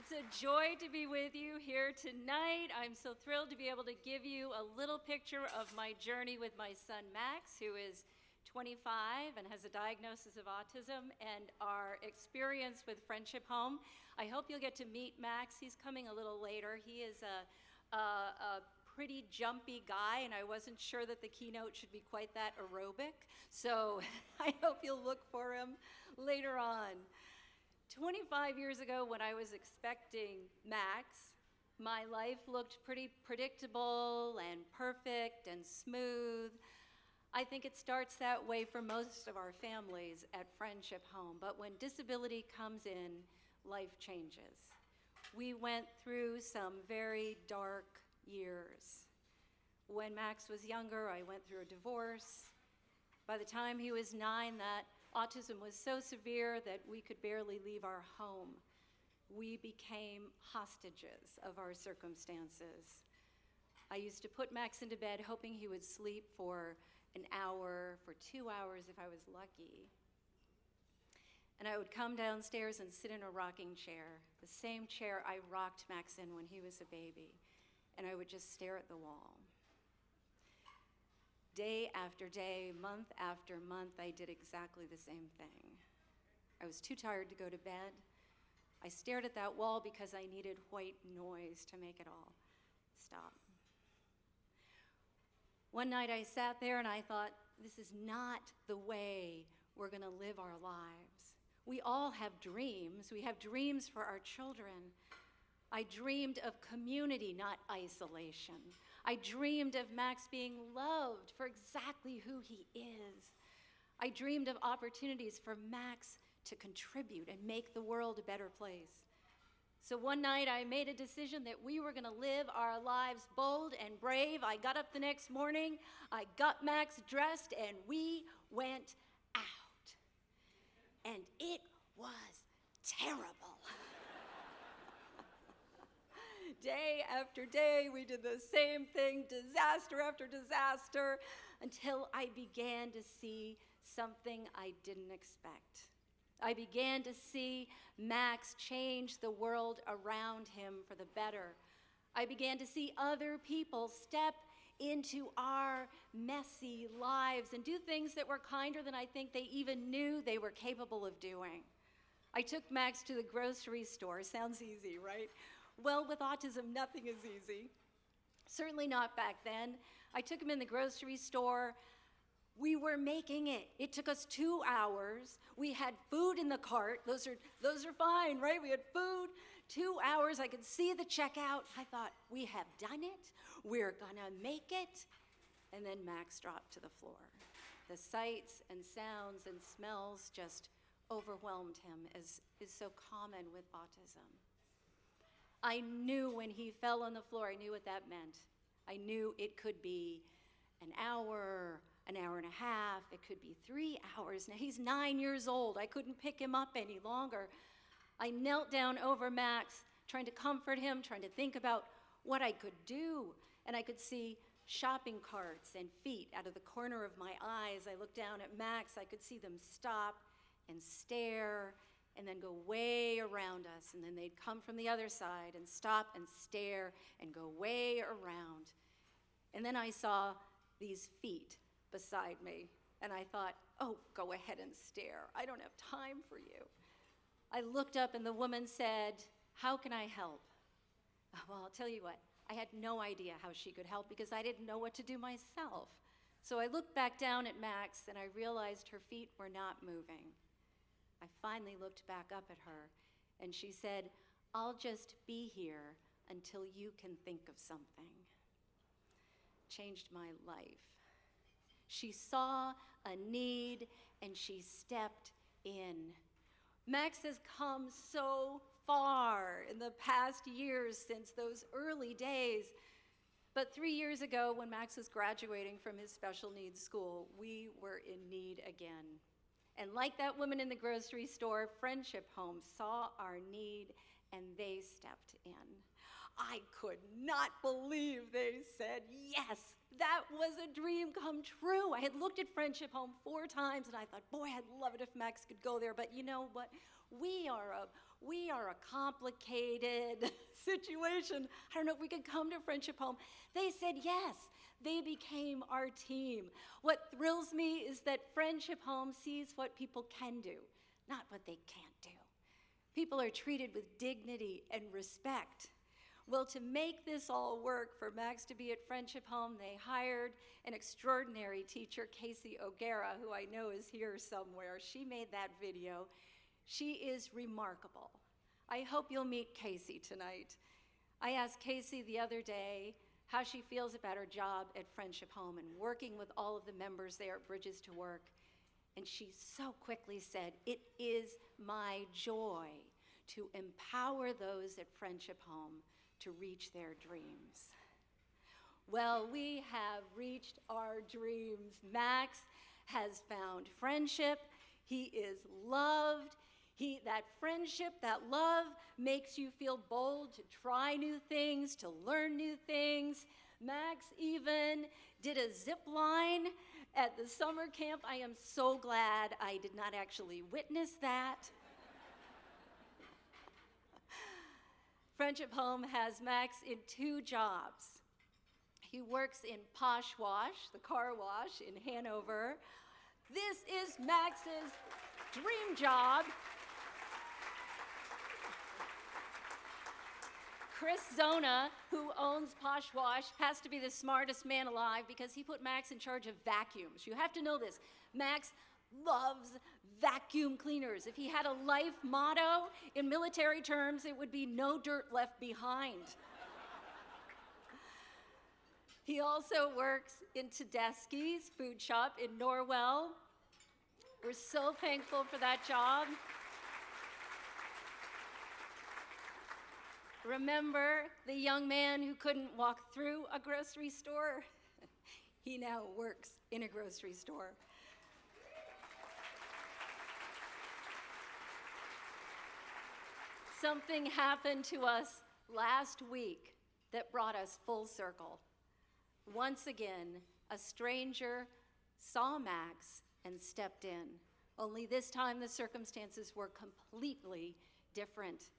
It's a joy to be with you here tonight. I'm so thrilled to be able to give you a little picture of my journey with my son Max, who is 25 and has a diagnosis of autism, and our experience with Friendship Home. I hope you'll get to meet Max. He's coming a little later. He is a pretty jumpy guy, and I wasn't sure that the keynote should be quite that aerobic, so I hope you'll look for him later on. 25 years ago, when I was expecting Max, my life looked pretty predictable and perfect and smooth. I think it starts that way for most of our families at Friendship Home, but when disability comes in, life changes. We went through some very dark years. When Max was younger, I went through a divorce. By the time he was 9, that autism was so severe that we could barely leave our home. We became hostages of our circumstances. I used to put Max into bed hoping he would sleep for an hour, for 2 hours if I was lucky. And I would come downstairs and sit in a rocking chair, the same chair I rocked Max in when he was a baby, and I would just stare at the wall. Day after day, month after month, I did exactly the same thing. I was too tired to go to bed. I stared at that wall because I needed white noise to make it all stop. One night I sat there and I thought, this is not the way we're gonna live our lives. We all have dreams. We have dreams for our children. I dreamed of community, not isolation. I dreamed of Max being loved for exactly who he is. I dreamed of opportunities for Max to contribute and make the world a better place. So one night I made a decision that we were gonna live our lives bold and brave. I got up the next morning, I got Max dressed, and we went out. And it was terrible. Day after day, we did the same thing, disaster after disaster, until I began to see something I didn't expect. I began to see Max change the world around him for the better. I began to see other people step into our messy lives and do things that were kinder than I think they even knew they were capable of doing. I took Max to the grocery store. Sounds easy, right? Well, with autism, nothing is easy. Certainly not back then. I took him in the grocery store. We were making it. It took us 2 hours. We had food in the cart. Those are fine, right? We had food. 2 hours. I could see the checkout. I thought, we have done it. We're gonna make it. And then Max dropped to the floor. The sights and sounds and smells just overwhelmed him, as is so common with autism. I knew when he fell on the floor, I knew what that meant. I knew it could be an hour and a half, it could be 3 hours. Now he's 9 years old. I couldn't pick him up any longer. I knelt down over Max, trying to comfort him, trying to think about what I could do. And I could see shopping carts and feet out of the corner of my eyes. I looked down at Max, I could see them stop and stare and then go way around us, and then they'd come from the other side and stop and stare and go way around. And then I saw these feet beside me, and I thought, oh, go ahead and stare. I don't have time for you. I looked up and the woman said, how can I help? Well, I'll tell you what, I had no idea how she could help because I didn't know what to do myself. So I looked back down at Max and I realized her feet were not moving. I finally looked back up at her and she said, I'll just be here until you can think of something. Changed my life. She saw a need and she stepped in. Max has come so far in the past years since those early days. But 3 years ago, when Max was graduating from his special needs school, we were in need again. And like that woman in the grocery store, Friendship Home saw our need and they stepped in. I could not believe they said, yes, that that was a dream come true. I had looked at Friendship Home 4 times, and I thought, boy, I'd love it if Max could go there. But you know what? We are a complicated situation. I don't know if we could come to Friendship Home. They said yes. They became our team. What thrills me is that Friendship Home sees what people can do, not what they can't do. People are treated with dignity and respect. Well, to make this all work, for Max to be at Friendship Home, they hired an extraordinary teacher, Casey O'Gara, who I know is here somewhere. She made that video. She is remarkable. I hope you'll meet Casey tonight. I asked Casey the other day how she feels about her job at Friendship Home and working with all of the members there at Bridges to Work. And she so quickly said, "It is my joy to empower those at Friendship Home to reach their dreams." Well, we have reached our dreams. Max has found friendship. He is loved. That friendship, that love makes you feel bold to try new things, to learn new things. Max even did a zip line at the summer camp. I am so glad I did not actually witness that. Friendship Home has Max in 2 jobs. He works in Posh Wash, the car wash in Hanover. This is Max's dream job. Chris Zona, who owns Posh Wash, has to be the smartest man alive because he put Max in charge of vacuums. You have to know this. Max loves vacuum cleaners. If he had a life motto in military terms, it would be "no dirt left behind." He also works in Tedeschi's food shop in Norwell. We're so thankful for that job. Remember the young man who couldn't walk through a grocery store? He now works in a grocery store. Something happened to us last week that brought us full circle. Once again, a stranger saw Max and stepped in. Only this time the circumstances were completely different.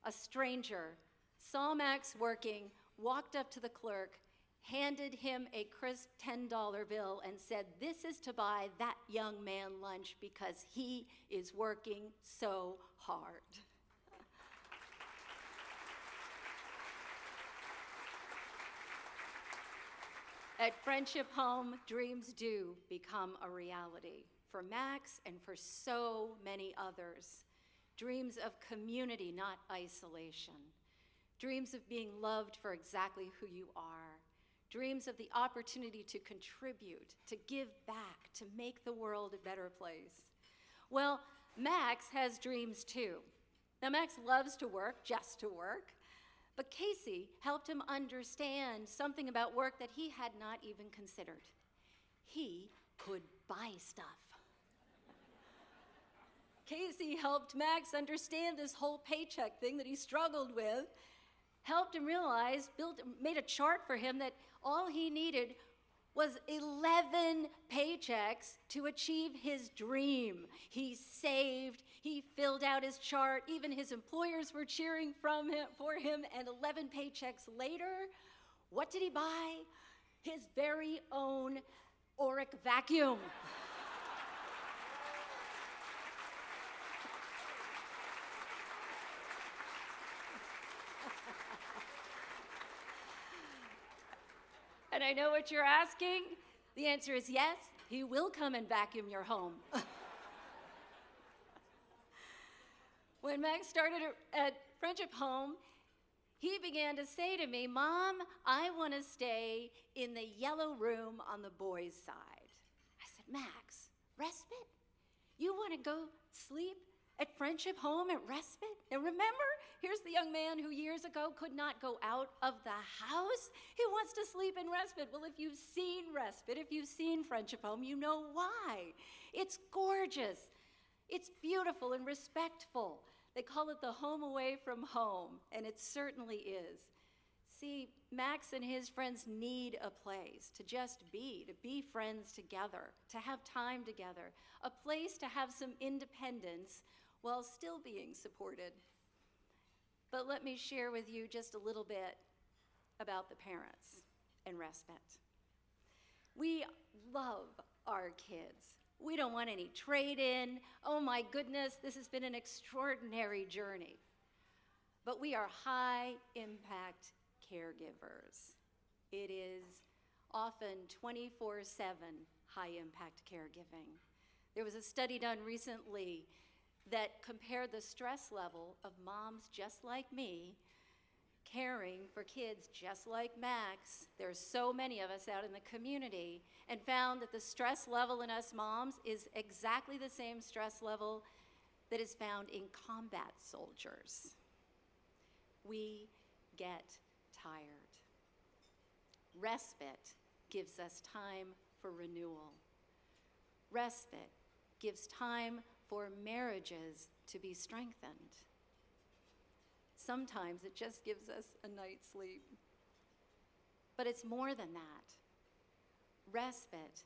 A stranger saw Max working, walked up to the clerk, handed him a crisp $10 bill and said, "This is to buy that young man lunch because he is working so hard." At Friendship Home, dreams do become a reality for Max and for so many others. Dreams of community, not isolation. Dreams of being loved for exactly who you are. Dreams of the opportunity to contribute, to give back, to make the world a better place. Well, Max has dreams too. Now, Max loves to work, just to work, but Casey helped him understand something about work that he had not even considered. He could buy stuff. Casey helped Max understand this whole paycheck thing that he struggled with, helped him realize, made a chart for him that all he needed was 11 paychecks to achieve his dream. He saved, he filled out his chart, even his employers were cheering for him, and 11 paychecks later, what did he buy? His very own Auric vacuum. And I know what you're asking. The answer is yes, he will come and vacuum your home. When Max started at Friendship Home, he began to say to me, "Mom, I want to stay in the yellow room on the boys' side." I said, "Max, respite? You want to go sleep at Friendship Home at respite?" And remember, here's the young man who years ago could not go out of the house. He wants to sleep in respite. Well, if you've seen respite, if you've seen Friendship Home, you know why. It's gorgeous. It's beautiful and respectful. They call it the home away from home, and it certainly is. See, Max and his friends need a place to just be, to be friends together, to have time together, a place to have some independence while still being supported. But let me share with you just a little bit about the parents and respite. We love our kids. We don't want any trade-in. Oh my goodness, this has been an extraordinary journey. But we are high-impact caregivers. It is often 24/7 high-impact caregiving. There was a study done recently that compared the stress level of moms just like me caring for kids just like Max. There's so many of us out in the community, and found that the stress level in us moms is exactly the same stress level that is found in combat soldiers. We get tired. Respite gives us time for renewal. Respite gives time for marriages to be strengthened. Sometimes it just gives us a night's sleep. But it's more than that. Respite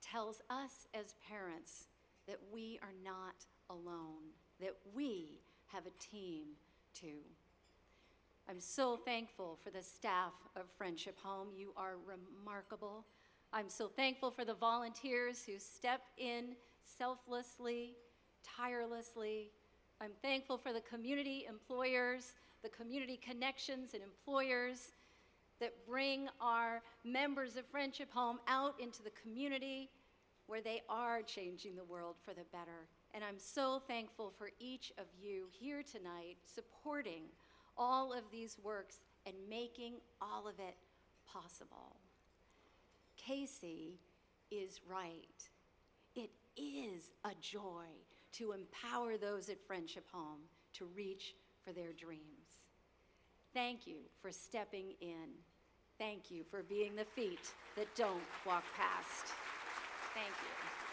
tells us as parents that we are not alone, that we have a team too. I'm so thankful for the staff of Friendship Home. You are remarkable. I'm so thankful for the volunteers who step in selflessly, tirelessly. I'm thankful for the community employers, the community connections and employers that bring our members of Friendship Home out into the community where they are changing the world for the better. And I'm so thankful for each of you here tonight supporting all of these works and making all of it possible. Casey is right. It is a joy to empower those at Friendship Home to reach for their dreams. Thank you for stepping in. Thank you for being the feet that don't walk past. Thank you.